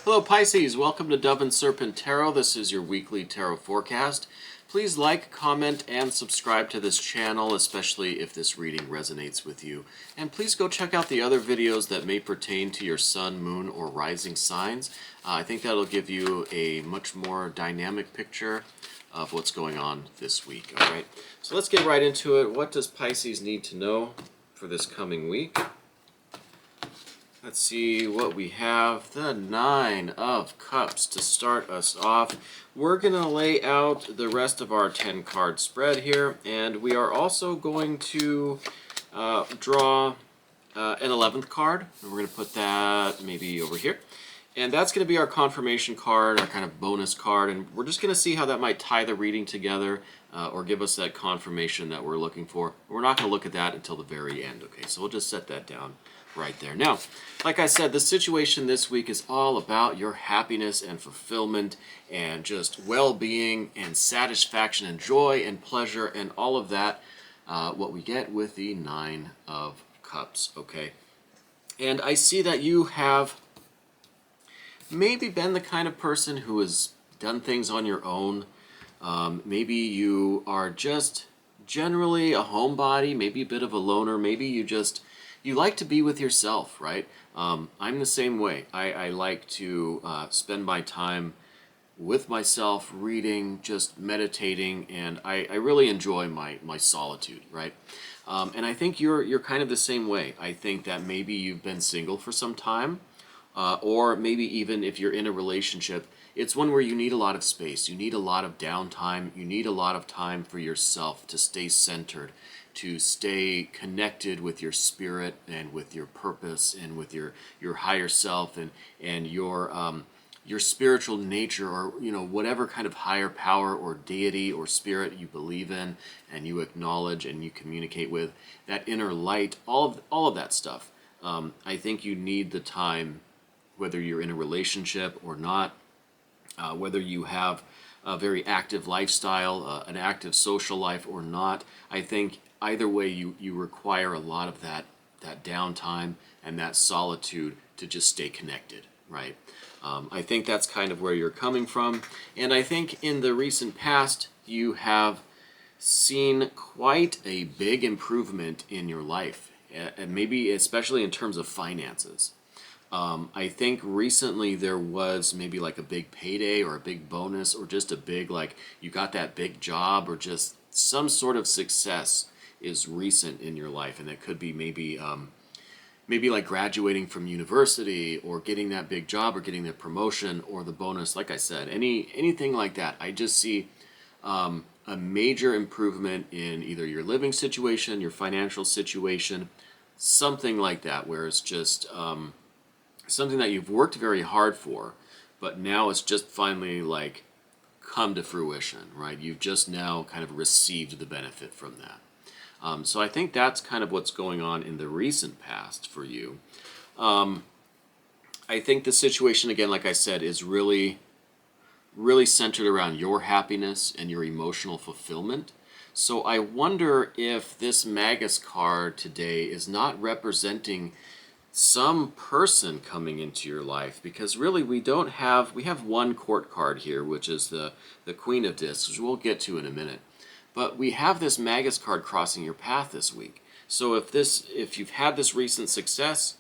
Hello Pisces, welcome to Dove and Serpent Tarot. This is your weekly tarot forecast. Please like, comment, and subscribe to this channel, especially if this reading resonates with you. And please go check out the other videos that may pertain to your sun, moon, or rising signs. I think that'll give you a much more dynamic picture of what's going on this week. All right, so let's get right into it. What does Pisces need to know for this coming week? Let's see what we have. The Nine of Cups to start us off. We're going to lay out the rest of our 10-card spread here, and we are also going to draw an 11th card. And we're going to put that maybe over here. And that's going to be our confirmation card, our kind of bonus card, and we're just going to see how that might tie the reading together or give us that confirmation that we're looking for. We're not going to look at that until the very end, okay? So we'll just set that down right there. Now, like I said, the situation this week is all about your happiness and fulfillment and just well-being and satisfaction and joy and pleasure and all of that, what we get with the Nine of Cups, okay? And I see that you have maybe been the kind of person who has done things on your own. Maybe you are just generally a homebody, maybe a bit of a loner, maybe you like to be with yourself, right? I'm the same way. I like to spend my time with myself, reading, just meditating, and I really enjoy my solitude, right? And I think you're kind of the same way. I think that maybe you've been single for some time, or maybe even if you're in a relationship, it's one where you need a lot of space, you need a lot of downtime, you need a lot of time for yourself to stay centered, to stay connected with your spirit and with your purpose and with your higher self and your spiritual nature, or whatever kind of higher power or deity or spirit you believe in and you acknowledge and you communicate with, that inner light, all of that stuff. I think you need the time, whether you're in a relationship or not, whether you have a very active lifestyle, an active social life or not. I think either way you require a lot of that downtime and that solitude to just stay connected, right? I think that's kind of where you're coming from. And I think in the recent past, you have seen quite a big improvement in your life, and maybe especially in terms of finances. I think recently there was maybe like a big payday or a big bonus or just a big, like you got that big job or just some sort of success is recent in your life. And it could be maybe like graduating from university or getting that big job or getting the promotion or the bonus. Like I said, anything like that. I just see a major improvement in either your living situation, your financial situation, something like that, where it's just something that you've worked very hard for, but now it's just finally like come to fruition, right? You've just now kind of received the benefit from that. So I think that's kind of what's going on in the recent past for you. I think the situation, again, like I said, is really, really centered around your happiness and your emotional fulfillment. So I wonder if this Magus card today is not representing some person coming into your life, because really we have one court card here, which is the Queen of Discs, which we'll get to in a minute. But we have this Magus card crossing your path this week. So if you've had this recent success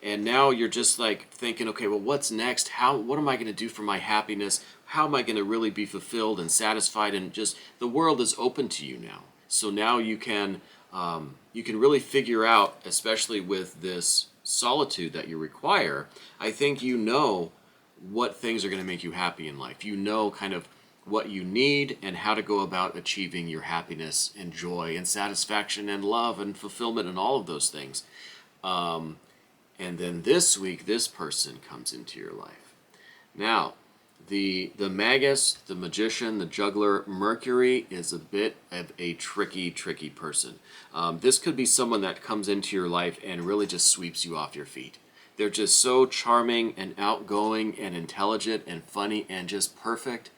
and now you're just like thinking, okay, well, what's next? What am I going to do for my happiness? How am I going to really be fulfilled and satisfied? And just the world is open to you now. So now you can really figure out, especially with this solitude that you require, I think you know what things are going to make you happy in life. You know kind of what you need and how to go about achieving your happiness and joy and satisfaction and love and fulfillment and all of those things. And then this week, this person comes into your life. Now, the Magus, the magician, the juggler, Mercury is a bit of a tricky person. This could be someone that comes into your life and really just sweeps you off your feet. They're just so charming and outgoing and intelligent and funny and just perfect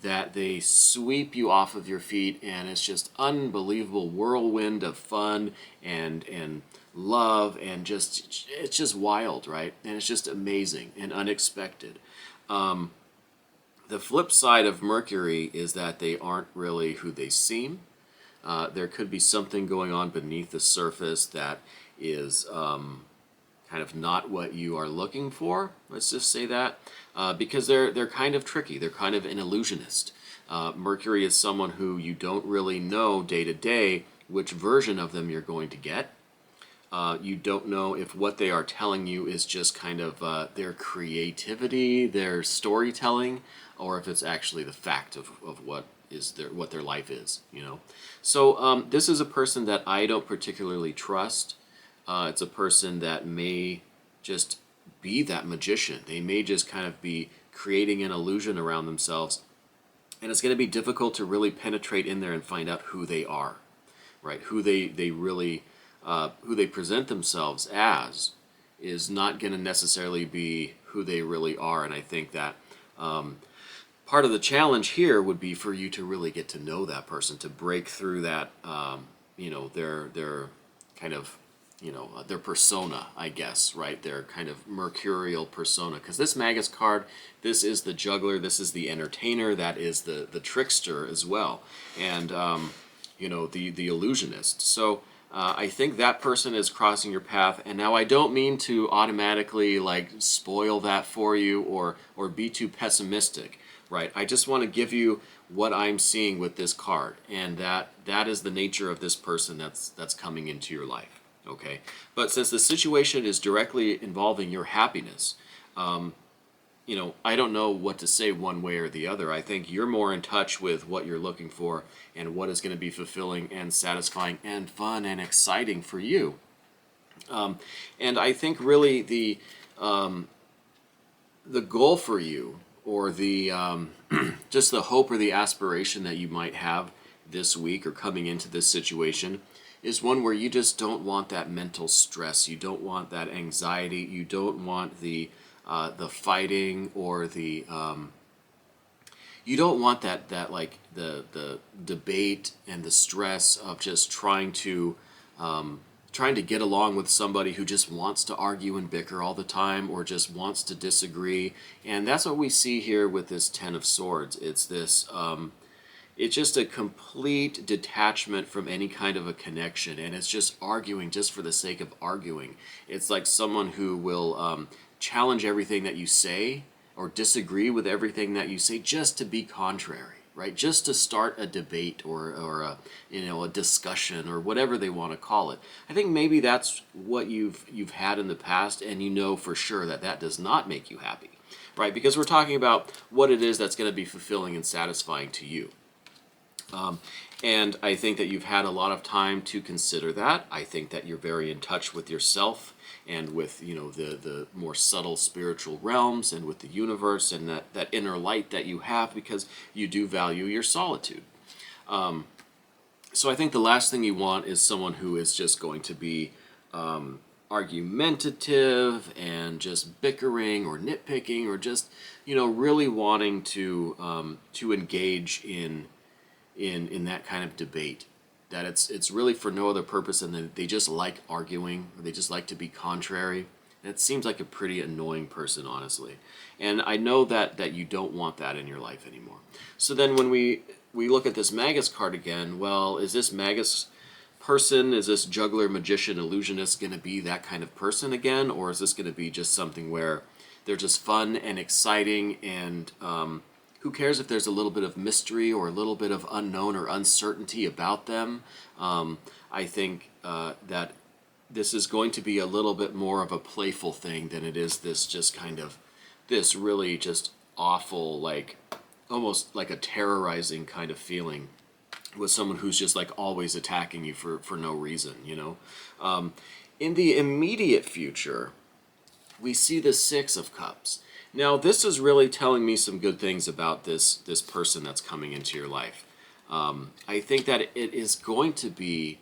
that they sweep you off of your feet, and it's just unbelievable whirlwind of fun and love, and just it's just wild, right? And it's just amazing and unexpected. The flip side of Mercury is that they aren't really who they seem. There could be something going on beneath the surface that is kind of not what you are looking for. Let's just say that, because they're kind of tricky. They're kind of an illusionist. Mercury is someone who you don't really know day to day which version of them you're going to get. You don't know if what they are telling you is just kind of their creativity, their storytelling, or if it's actually the fact of what their life is, you know. So this is a person that I don't particularly trust. It's a person that may just be that magician. They may just kind of be creating an illusion around themselves, and it's going to be difficult to really penetrate in there and find out who they are, right? Who they really who they present themselves as is not going to necessarily be who they really are. And I think that part of the challenge here would be for you to really get to know that person, to break through that, their kind of, their persona, I guess, right? Their kind of mercurial persona. Because this Magus card, this is the juggler, this is the entertainer, that is the trickster as well, and the illusionist. So I think that person is crossing your path, and now I don't mean to automatically like spoil that for you or be too pessimistic, right? I just want to give you what I'm seeing with this card, and that is the nature of this person that's coming into your life, okay? But since the situation is directly involving your happiness, I don't know what to say one way or the other. I think you're more in touch with what you're looking for and what is going to be fulfilling and satisfying and fun and exciting for you. And I think really the goal for you, or the just the hope or the aspiration that you might have this week or coming into this situation, is one where you just don't want that mental stress. You don't want that anxiety. You don't want the fighting or the you don't want that like the debate and the stress of just trying to get along with somebody who just wants to argue and bicker all the time, or just wants to disagree. And that's what we see here with this Ten of Swords. It's this it's just a complete detachment from any kind of a connection, and it's just arguing just for the sake of arguing. It's like someone who will challenge everything that you say or disagree with everything that you say just to be contrary, right? Just to start a debate or a discussion or whatever they want to call it. I think maybe that's what you've had in the past, and you know for sure that does not make you happy, right? Because we're talking about what it is that's going to be fulfilling and satisfying to you. And I think that you've had a lot of time to consider that. I think that you're very in touch with yourself and with the more subtle spiritual realms and with the universe, and that inner light that you have, because you do value your solitude. So I think the last thing you want is someone who is just going to be argumentative and just bickering or nitpicking, or just really wanting to engage in that kind of debate, that it's really for no other purpose than that they just like arguing, or they just like to be contrary. And it seems like a pretty annoying person, honestly. And I know that you don't want that in your life anymore. So then when we look at this Magus card again, well, is this Magus person, is this juggler, magician, illusionist going to be that kind of person again? Or is this going to be just something where they're just fun and exciting, and who cares if there's a little bit of mystery or a little bit of unknown or uncertainty about them? I think that this is going to be a little bit more of a playful thing than it is this just kind of, this really just awful, like almost like a terrorizing kind of feeling with someone who's just like always attacking you for no reason, In the immediate future, we see the Six of Cups. Now, this is really telling me some good things about this person that's coming into your life. I think that it is going to be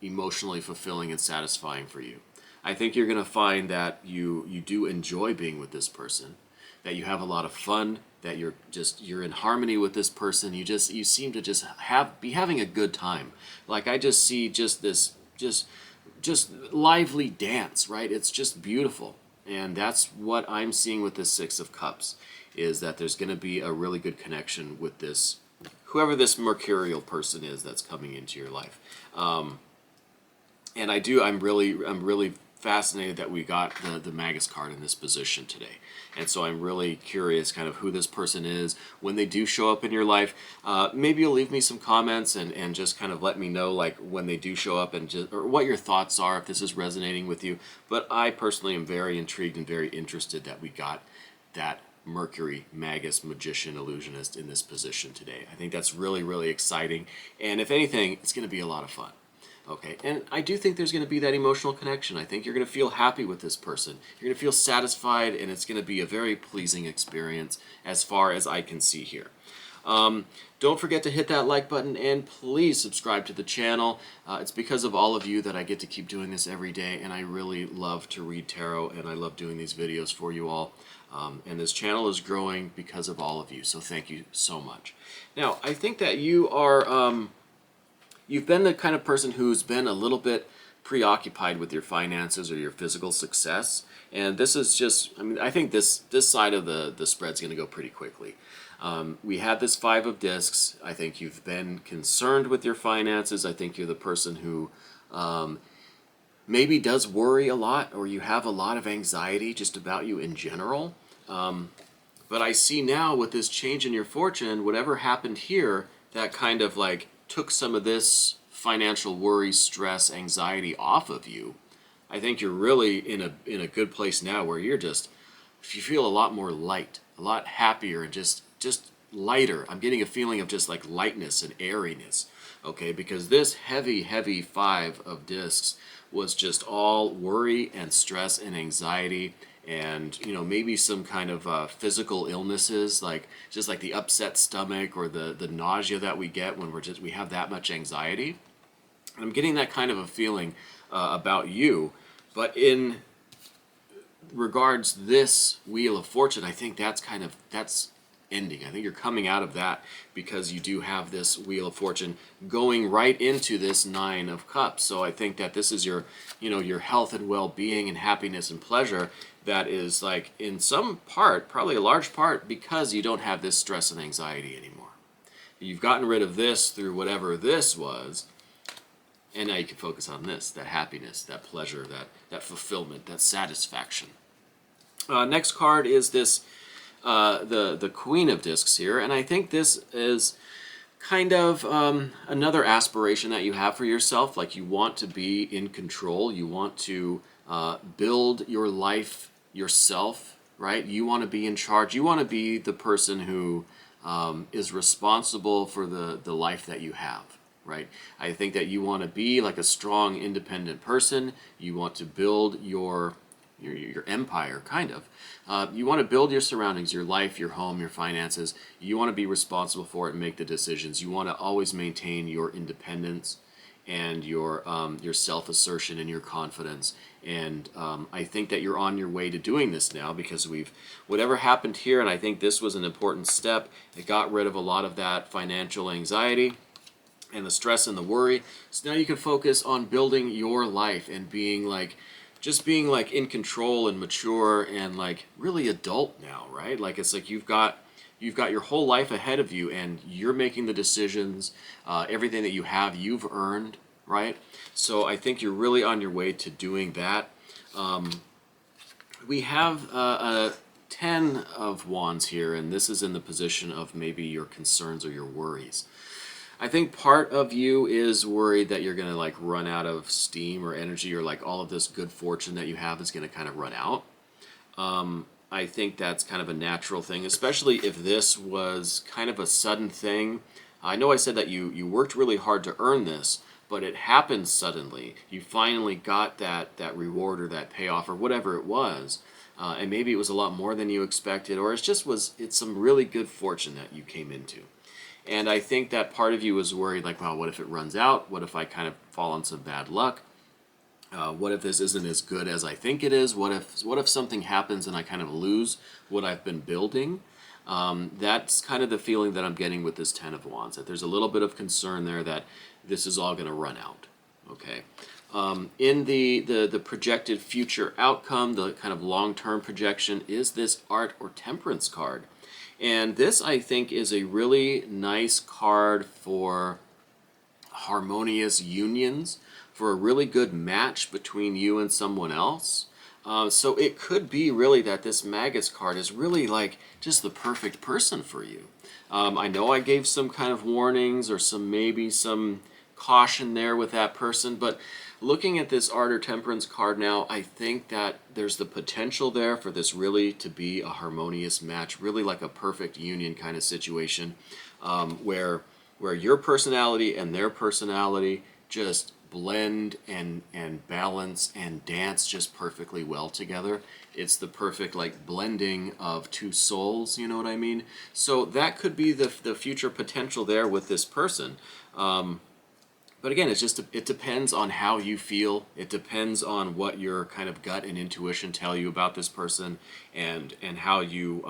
emotionally fulfilling and satisfying for you. I think you're going to find that you do enjoy being with this person, that you have a lot of fun, that you're in harmony with this person. You seem to just be having a good time. Like, I just see just just lively dance, right? It's just beautiful. And that's what I'm seeing with this Six of Cups, is that there's going to be a really good connection with this, whoever this mercurial person is that's coming into your life. And I'm really fascinated that we got the Magus card in this position today. And so I'm really curious kind of who this person is when they do show up in your life. Maybe you'll leave me some comments and just kind of let me know like when they do show up and just, or what your thoughts are if this is resonating with you. But I personally am very intrigued and very interested that we got that Mercury, Magus, Magician, Illusionist in this position today. I think that's really, really exciting. And if anything, it's going to be a lot of fun. Okay, and I do think there's going to be that emotional connection. I think you're going to feel happy with this person. You're going to feel satisfied, and it's going to be a very pleasing experience as far as I can see here. Don't forget to hit that like button, and please subscribe to the channel. It's because of all of you that I get to keep doing this every day, and I really love to read tarot, and I love doing these videos for you all. And this channel is growing because of all of you, so thank you so much. Now, I think that you are... You've been the kind of person who's been a little bit preoccupied with your finances or your physical success. And this is just, I mean, I think this side of the spread's going to go pretty quickly. We had this Five of Discs. I think you've been concerned with your finances. I think you're the person who maybe does worry a lot, or you have a lot of anxiety just about you in general. But I see now with this change in your fortune, whatever happened here, that kind of like took some of this financial worry, stress, anxiety off of you. I think you're really in a good place now where you feel a lot more light, a lot happier, and just lighter. I'm getting a feeling of just like lightness and airiness, okay? Because this heavy Five of Discs was just all worry and stress and anxiety, and maybe some kind of physical illnesses, like just like the upset stomach or the nausea that we get when we have that much anxiety. And I'm getting that kind of a feeling about you. But in regards this Wheel of Fortune, I think that's ending. I think you're coming out of that because you do have this Wheel of Fortune going right into this Nine of Cups. So I think that this is your health and well-being and happiness and pleasure that is like in some part, probably a large part, because you don't have this stress and anxiety anymore. You've gotten rid of this through whatever this was, and now you can focus on this, that happiness, that pleasure, that fulfillment, that satisfaction. Next card is this the Queen of Discs here, and I think this is kind of another aspiration that you have for yourself. Like you want to be in control, you want to build your life yourself, right? You want to be in charge. You want to be the person who is responsible for the life that you have, right? I think that you want to be like a strong, independent person. You want to build your empire, kind of. You want to build your surroundings, your life, your home, your finances. You want to be responsible for it and make the decisions. You want to always maintain your independence and your self-assertion and your confidence. And I think that you're on your way to doing this now because whatever happened here, and I think this was an important step. It got rid of a lot of that financial anxiety and the stress and the worry. So now you can focus on building your life and being in control and mature and like really adult now, right? Like it's like you've got your whole life ahead of you and you're making the decisions. Everything that you have, you've earned, right? So I think you're really on your way to doing that. We have a 10 of Wands here, and this is in the position of maybe your concerns or your worries. I think part of you is worried that you're going to like run out of steam or energy, or like all of this good fortune that you have is going to kind of run out. I think that's kind of a natural thing, especially if this was kind of a sudden thing. I know I said that you worked really hard to earn this, but it happened suddenly. You finally got that reward or that payoff or whatever it was, and maybe it was a lot more than you expected, or it's some really good fortune that you came into. And I think that part of you was worried, like, well, what if it runs out? What if I kind of fall on some bad luck? What if this isn't as good as I think it is? What if something happens and I kind of lose what I've been building? That's kind of the feeling that I'm getting with this 10 of Wands, that there's a little bit of concern there that this is all going to run out. Okay, In the projected future outcome, the kind of long-term projection, is this Art or Temperance card. And this, I think, is a really nice card for harmonious unions, for a really good match between you and someone else. So it could be really that this Magus card is really like just the perfect person for you. I know I gave some kind of warnings or maybe some caution there with that person, but looking at this Art or Temperance card now, I think that there's the potential there for this really to be a harmonious match, really like a perfect union kind of situation, where your personality and their personality just blend and balance and dance just perfectly well together. It's the perfect like blending of two souls, you know what I mean? So that could be the future potential there with this person. But again, it depends on how you feel. It depends on what your kind of gut and intuition tell you about this person, and how you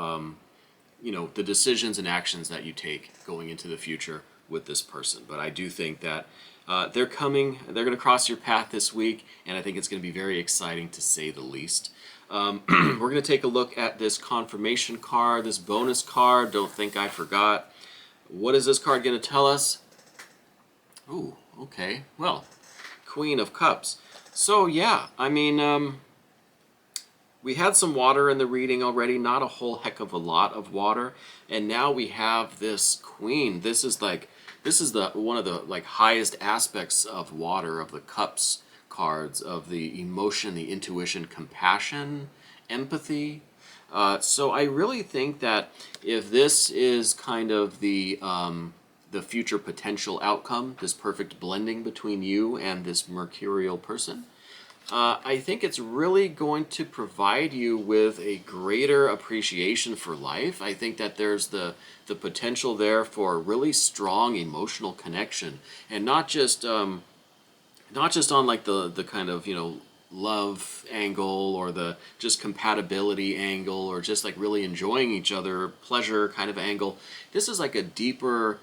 the decisions and actions that you take going into the future with this person. But I do think that they're going to cross your path this week, and I think it's going to be very exciting to say the least. We're going to take a look at this confirmation card, this bonus card. Don't think I forgot. What is this card going to tell us? Ooh, okay. Well, Queen of Cups. So yeah, I mean, we had some water in the reading already, not a whole heck of a lot of water, and now we have this Queen. This is the one of the like highest aspects of water, of the Cups cards, of the emotion, the intuition, compassion, empathy. So I really think that if this is kind of the future potential outcome, this perfect blending between you and this mercurial person, I think it's really going to provide you with a greater appreciation for life. I think that there's the potential there for a really strong emotional connection, and not just on like the kind of love angle, or the just compatibility angle, or just like really enjoying each other, pleasure kind of angle. This is like a deeper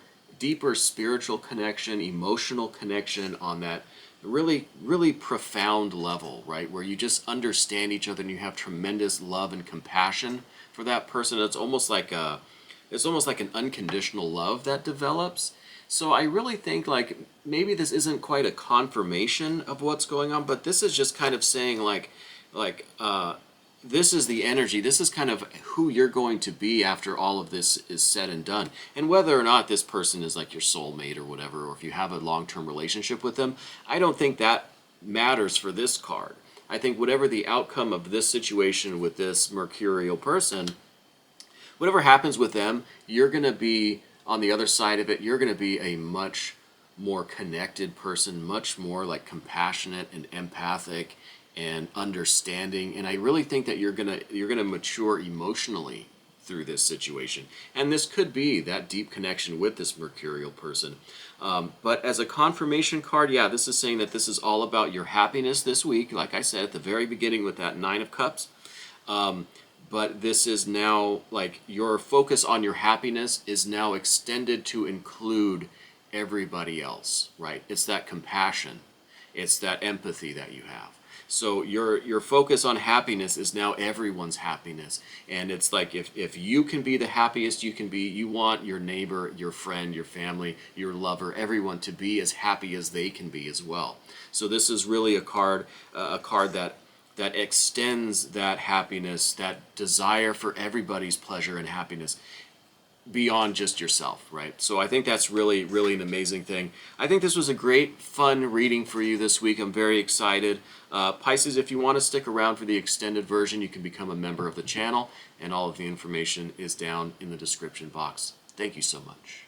spiritual connection, emotional connection on that really, really profound level, right? Where you just understand each other and you have tremendous love and compassion for that person. It's almost like an unconditional love that develops. So I really think like maybe this isn't quite a confirmation of what's going on, but this is just kind of saying like this is the energy, this is kind of who you're going to be after all of this is said and done. And whether or not this person is like your soulmate or whatever, or if you have a long-term relationship with them, I don't think that matters for this card. I think whatever the outcome of this situation with this mercurial person, whatever happens with them, you're going to be, on the other side of it, you're going to be a much more connected person, much more like compassionate and empathic and understanding. And I really think that you're gonna mature emotionally through this situation. And this could be that deep connection with this mercurial person. But as a confirmation card, yeah, this is saying that this is all about your happiness this week, like I said at the very beginning with that Nine of Cups. But this is now like your focus on your happiness is now extended to include everybody else, right? It's that compassion, it's that empathy that you have. So your focus on happiness is now everyone's happiness. And it's like if you can be the happiest you can be, you want your neighbor, your friend, your family, your lover, everyone to be as happy as they can be as well. So this is really a card that extends that happiness, that desire for everybody's pleasure and happiness beyond just yourself, right? So I think that's really, really an amazing thing. I think this was a great, fun reading for you this week. I'm very excited. Pisces, if you want to stick around for the extended version, you can become a member of the channel, and all of the information is down in the description box. Thank you so much.